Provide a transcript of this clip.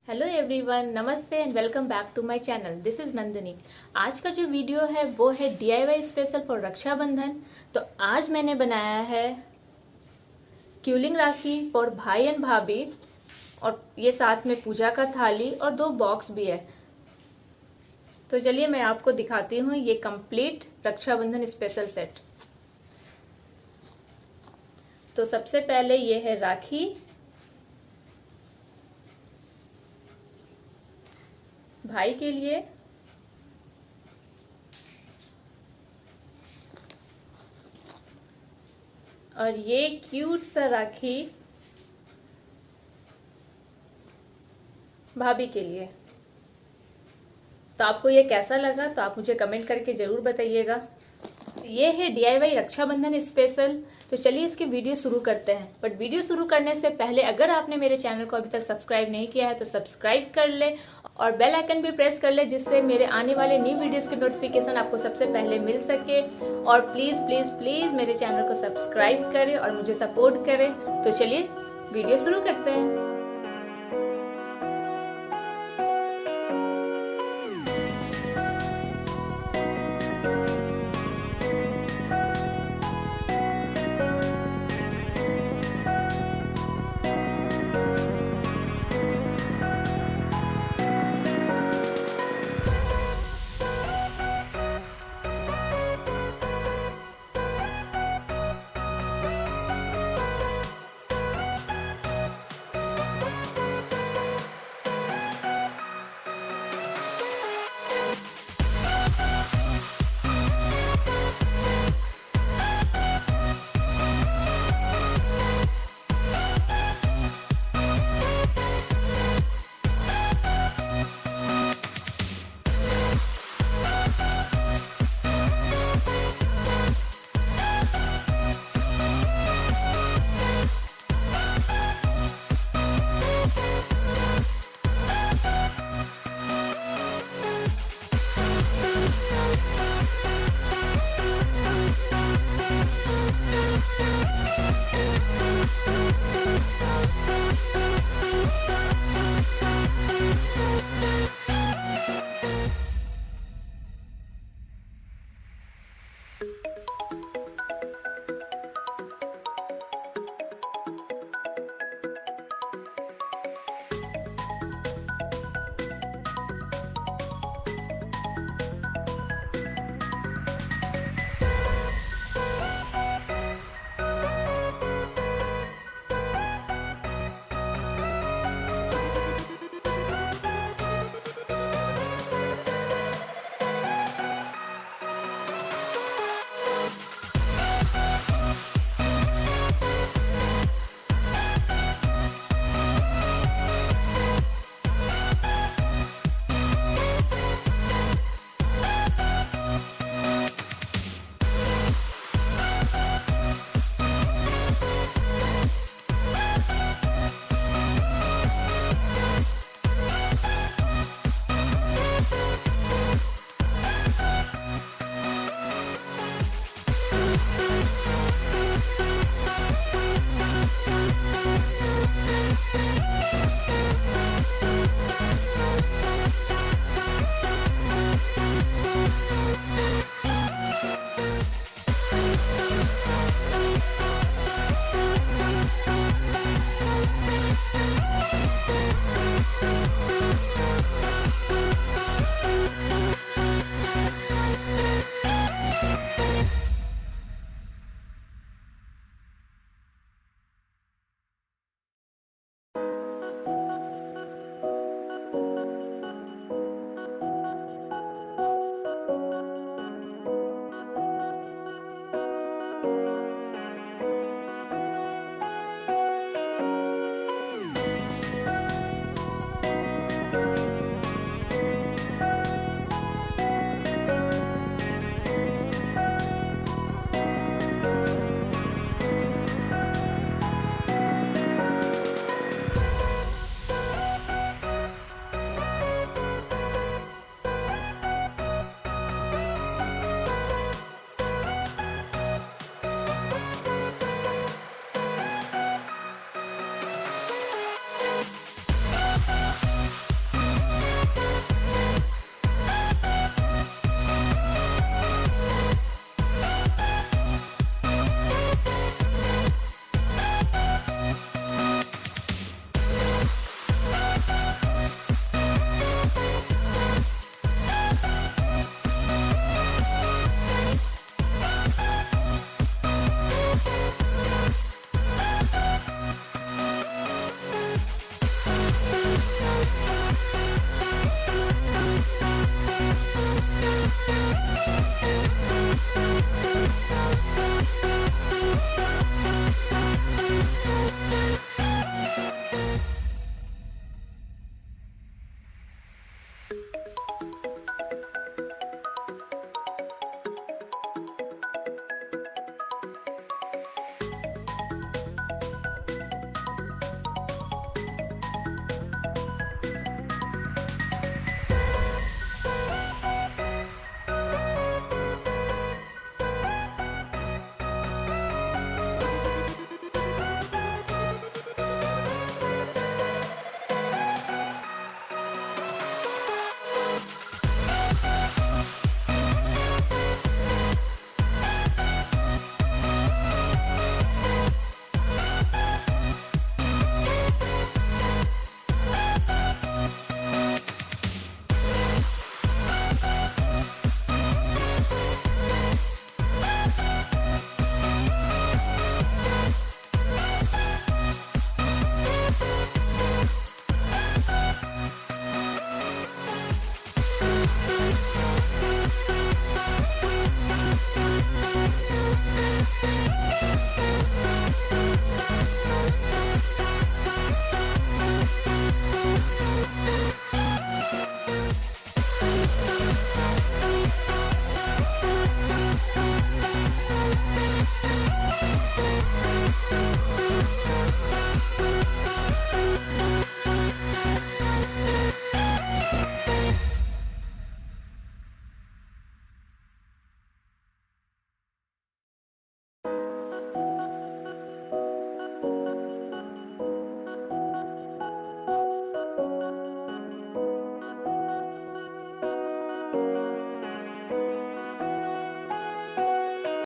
Hello everyone, नमस्ते and welcome back to my channel. This is Nandini. आज का जो वीडियो है वो है DIY स्पेशल फॉर रक्षाबंधन। तो आज मैंने बनाया है क्यूलिंग राखी फॉर भाई एंड भाभी, और ये साथ में पूजा का थाली और 2 बॉक्स भी है। तो चलिए मैं आपको दिखाती हूँ ये कंप्लीट रक्षाबंधन स्पेशल सेट। तो सबसे पहले ये है राखी, भाई के लिए। और ये क्यूट सा राखी भाभी के लिए। तो आपको ये कैसा लगा तो आप मुझे कमेंट करके जरूर बताइएगा। ये है DIY रक्षाबंधन स्पेशल। तो चलिए इसकी वीडियो शुरू करते हैं। बट वीडियो शुरू करने से पहले अगर आपने मेरे चैनल को अभी तक सब्सक्राइब नहीं किया है तो सब्सक्राइब कर ले और बेल आइकन भी प्रेस कर ले, जिससे मेरे आने वाले न्यू वीडियोस की नोटिफिकेशन आपको सबसे पहले मिल सके। और प्लीज़ प्लीज़ प्लीज़ मेरे चैनल को सब्सक्राइब करें और मुझे सपोर्ट करें। तो चलिए वीडियो शुरू करते हैं। Bye.